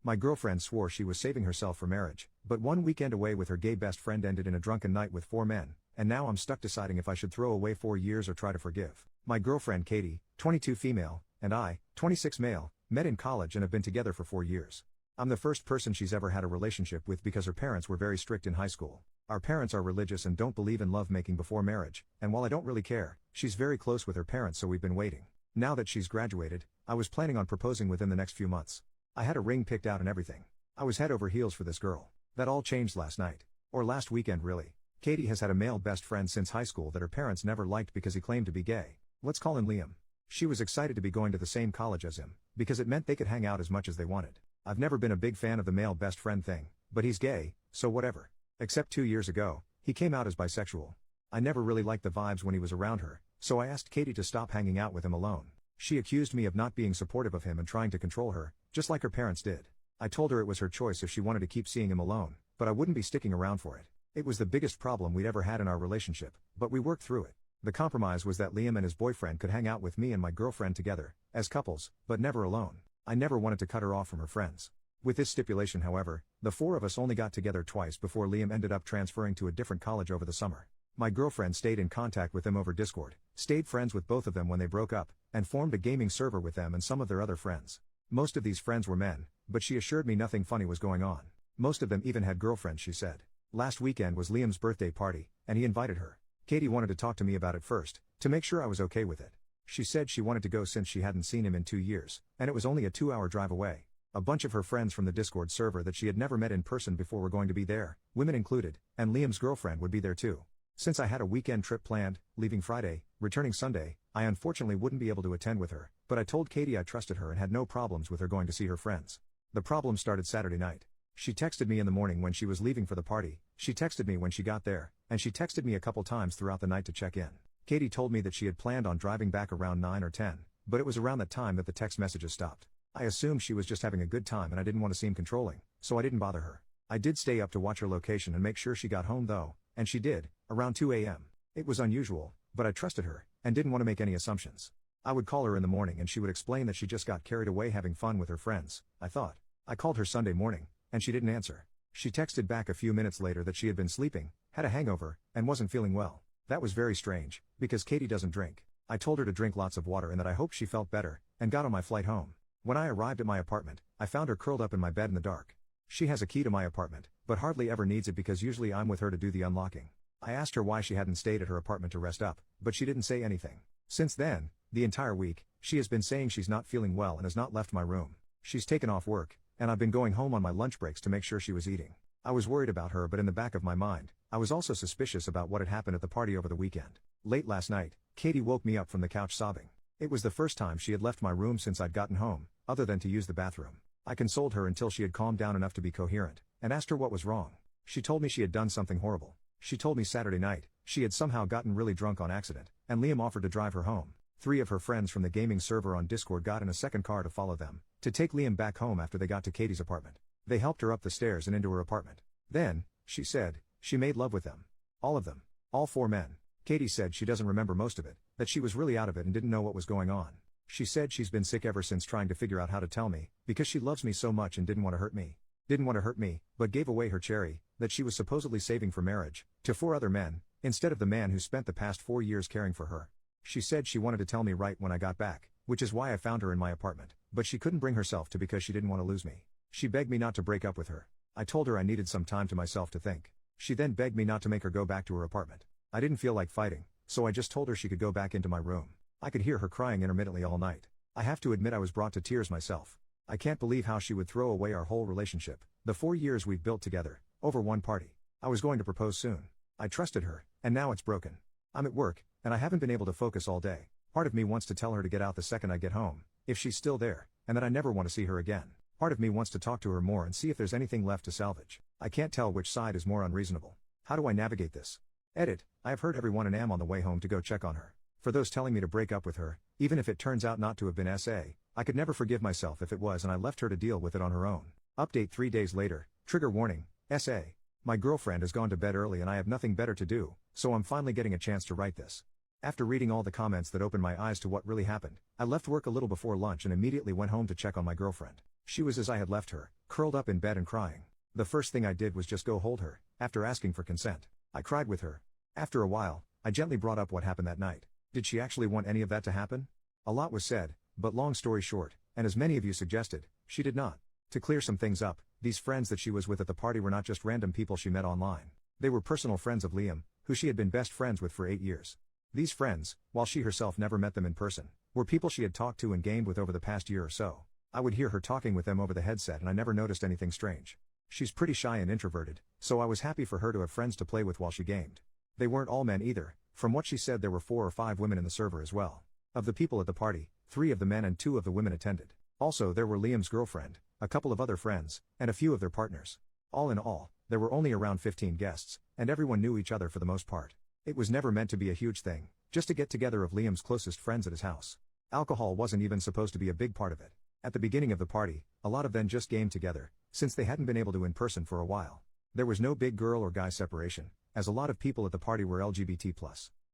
My girlfriend swore she was saving herself for marriage, but one weekend away with her gay best friend ended in a drunken night with 4 men, and now I'm stuck deciding if I should throw away 4 years or try to forgive. My girlfriend Katie, 22 female, and I, 26 male, met in college and have been together for 4 years. I'm the first person she's ever had a relationship with because her parents were very strict in high school. Our parents are religious and don't believe in lovemaking before marriage, and while I don't really care, she's very close with her parents, so we've been waiting. Now that she's graduated, I was planning on proposing within the next few months. I had a ring picked out and everything. I was head over heels for this girl. That all changed last night. Or last weekend really. Katie has had a male best friend since high school that her parents never liked because he claimed to be gay. Let's call him Liam. She was excited to be going to the same college as him, because it meant they could hang out as much as they wanted. I've never been a big fan of the male best friend thing, but he's gay, so whatever. Except 2 years ago, he came out as bisexual. I never really liked the vibes when he was around her, so I asked Katie to stop hanging out with him alone. She accused me of not being supportive of him and trying to control her, just like her parents did. I told her it was her choice if she wanted to keep seeing him alone, but I wouldn't be sticking around for it. It was the biggest problem we'd ever had in our relationship, but we worked through it. The compromise was that Liam and his boyfriend could hang out with me and my girlfriend together, as couples, but never alone. I never wanted to cut her off from her friends. With this stipulation, however, the 4 of us only got together twice before Liam ended up transferring to a different college over the summer. My girlfriend stayed in contact with them over Discord, stayed friends with both of them when they broke up, and formed a gaming server with them and some of their other friends. Most of these friends were men, but she assured me nothing funny was going on. Most of them even had girlfriends, she said. Last weekend was Liam's birthday party, and he invited her. Katie wanted to talk to me about it first, to make sure I was okay with it. She said she wanted to go since she hadn't seen him in 2 years, and it was only a 2-hour drive away. A bunch of her friends from the Discord server that she had never met in person before were going to be there, women included, and Liam's girlfriend would be there too. Since I had a weekend trip planned, leaving Friday, returning Sunday, I unfortunately wouldn't be able to attend with her, but I told Katie I trusted her and had no problems with her going to see her friends. The problem started Saturday night. She texted me in the morning when she was leaving for the party, she texted me when she got there, and she texted me a couple times throughout the night to check in. Katie told me that she had planned on driving back around 9 or 10, but it was around that time that the text messages stopped. I assumed she was just having a good time and I didn't want to seem controlling, so I didn't bother her. I did stay up to watch her location and make sure she got home though, and she did, around 2 a.m. It was unusual, but I trusted her, and didn't want to make any assumptions. I would call her in the morning and she would explain that she just got carried away having fun with her friends, I thought. I called her Sunday morning, and she didn't answer. She texted back a few minutes later that she had been sleeping, had a hangover, and wasn't feeling well. That was very strange, because Katie doesn't drink. I told her to drink lots of water and that I hoped she felt better, and got on my flight home. When I arrived at my apartment, I found her curled up in my bed in the dark. She has a key to my apartment, but hardly ever needs it because usually I'm with her to do the unlocking. I asked her why she hadn't stayed at her apartment to rest up, but she didn't say anything. Since then, the entire week, she has been saying she's not feeling well and has not left my room. She's taken off work, and I've been going home on my lunch breaks to make sure she was eating. I was worried about her, but in the back of my mind, I was also suspicious about what had happened at the party over the weekend. Late last night, Katie woke me up from the couch sobbing. It was the first time she had left my room since I'd gotten home, other than to use the bathroom. I consoled her until she had calmed down enough to be coherent, and asked her what was wrong. She told me she had done something horrible. She told me Saturday night, she had somehow gotten really drunk on accident, and Liam offered to drive her home. 3 of her friends from the gaming server on Discord got in a second car to follow them, to take Liam back home after they got to Katie's apartment. They helped her up the stairs and into her apartment. Then, she said, she made love with them. All of them. All 4 men. Katie said she doesn't remember most of it, that she was really out of it and didn't know what was going on. She said she's been sick ever since trying to figure out how to tell me, because she loves me so much and didn't want to hurt me. Didn't want to hurt me, but gave away her cherry, that she was supposedly saving for marriage, to 4 other men, instead of the man who spent the past 4 years caring for her. She said she wanted to tell me right when I got back, which is why I found her in my apartment, but she couldn't bring herself to because she didn't want to lose me. She begged me not to break up with her. I told her I needed some time to myself to think. She then begged me not to make her go back to her apartment. I didn't feel like fighting, so I just told her she could go back into my room. I could hear her crying intermittently all night. I have to admit I was brought to tears myself. I can't believe how she would throw away our whole relationship, the 4 years we've built together, over one party. I was going to propose soon. I trusted her, and now it's broken. I'm at work, and I haven't been able to focus all day. Part of me wants to tell her to get out the second I get home, if she's still there, and that I never want to see her again. Part of me wants to talk to her more and see if there's anything left to salvage. I can't tell which side is more unreasonable. How do I navigate this? Edit, I have heard everyone and am on the way home to go check on her. For those telling me to break up with her, even if it turns out not to have been SA, I could never forgive myself if it was and I left her to deal with it on her own. Update 3 days later, trigger warning, SA. My girlfriend has gone to bed early and I have nothing better to do, so I'm finally getting a chance to write this. After reading all the comments that opened my eyes to what really happened, I left work a little before lunch and immediately went home to check on my girlfriend. She was as I had left her, curled up in bed and crying. The first thing I did was just go hold her, after asking for consent. I cried with her. After a while, I gently brought up what happened that night. Did she actually want any of that to happen? A lot was said, but long story short, and as many of you suggested, she did not. To clear some things up, these friends that she was with at the party were not just random people she met online. They were personal friends of Liam, who she had been best friends with for 8 years. These friends, while she herself never met them in person, were people she had talked to and gamed with over the past year or so. I would hear her talking with them over the headset and I never noticed anything strange. She's pretty shy and introverted, so I was happy for her to have friends to play with while she gamed. They weren't all men either. From what she said, there were 4 or 5 women in the server as well. Of the people at the party, 3 of the men and 2 of the women attended. Also there were Liam's girlfriend, a couple of other friends, and a few of their partners. All in all, there were only around 15 guests, and everyone knew each other for the most part. It was never meant to be a huge thing, just a get-together of Liam's closest friends at his house. Alcohol wasn't even supposed to be a big part of it. At the beginning of the party, a lot of them just gamed together, since they hadn't been able to in person for a while. There was no big girl or guy separation, as a lot of people at the party were LGBT+.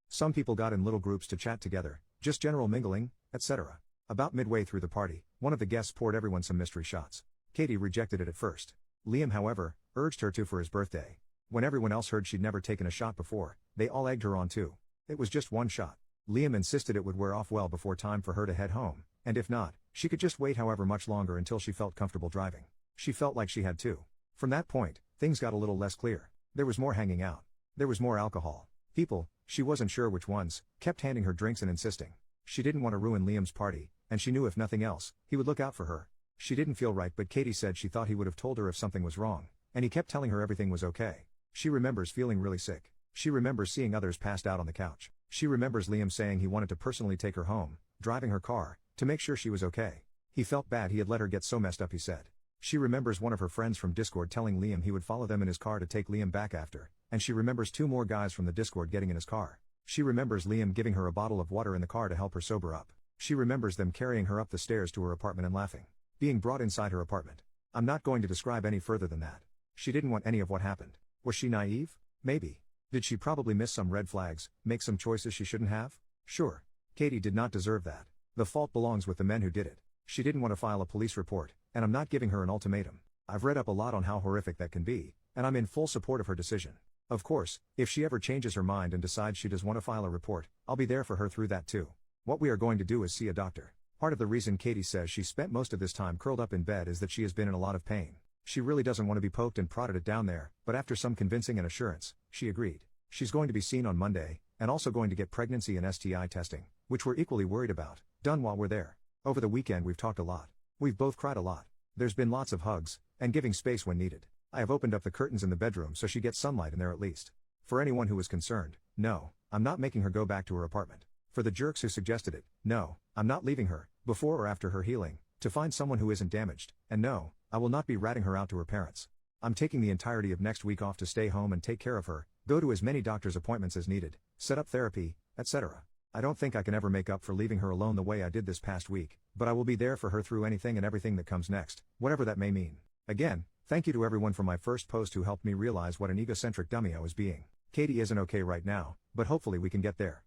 Some people got in little groups to chat together, just general mingling, etc. About midway through the party, one of the guests poured everyone some mystery shots. Katie rejected it at first. Liam, however, urged her to for his birthday. When everyone else heard she'd never taken a shot before, they all egged her on too. It was just one shot. Liam insisted it would wear off well before time for her to head home, and if not, she could just wait however much longer until she felt comfortable driving. She felt like she had to. From that point, things got a little less clear. There was more hanging out. There was more alcohol. People, she wasn't sure which ones, kept handing her drinks and insisting. She didn't want to ruin Liam's party, and she knew if nothing else, he would look out for her. She didn't feel right, but Katie said she thought he would have told her if something was wrong, and he kept telling her everything was okay. She remembers feeling really sick. She remembers seeing others passed out on the couch. She remembers Liam saying he wanted to personally take her home, driving her car, to make sure she was okay. He felt bad he had let her get so messed up, he said. She remembers one of her friends from Discord telling Liam he would follow them in his car to take Liam back after, and she remembers 2 more guys from the Discord getting in his car. She remembers Liam giving her a bottle of water in the car to help her sober up. She remembers them carrying her up the stairs to her apartment and laughing. Being brought inside her apartment. I'm not going to describe any further than that. She didn't want any of what happened. Was she naive? Maybe. Did she probably miss some red flags, make some choices she shouldn't have? Sure. Katie did not deserve that. The fault belongs with the men who did it. She didn't want to file a police report, and I'm not giving her an ultimatum. I've read up a lot on how horrific that can be, and I'm in full support of her decision. Of course, if she ever changes her mind and decides she does want to file a report, I'll be there for her through that too. What we are going to do is see a doctor. Part of the reason Katie says she spent most of this time curled up in bed is that she has been in a lot of pain. She really doesn't want to be poked and prodded at down there, but after some convincing and assurance, she agreed. She's going to be seen on Monday, and also going to get pregnancy and STI testing, which we're equally worried about, done while we're there. Over the weekend we've talked a lot. We've both cried a lot. There's been lots of hugs, and giving space when needed. I have opened up the curtains in the bedroom so she gets sunlight in there at least. For anyone who is concerned, no, I'm not making her go back to her apartment. For the jerks who suggested it, no, I'm not leaving her, before or after her healing, to find someone who isn't damaged, and no, I will not be ratting her out to her parents. I'm taking the entirety of next week off to stay home and take care of her, go to as many doctor's appointments as needed, set up therapy, etc. I don't think I can ever make up for leaving her alone the way I did this past week, but I will be there for her through anything and everything that comes next, whatever that may mean. Again, thank you to everyone from my first post who helped me realize what an egocentric dummy I was being. Katie isn't okay right now, but hopefully we can get there.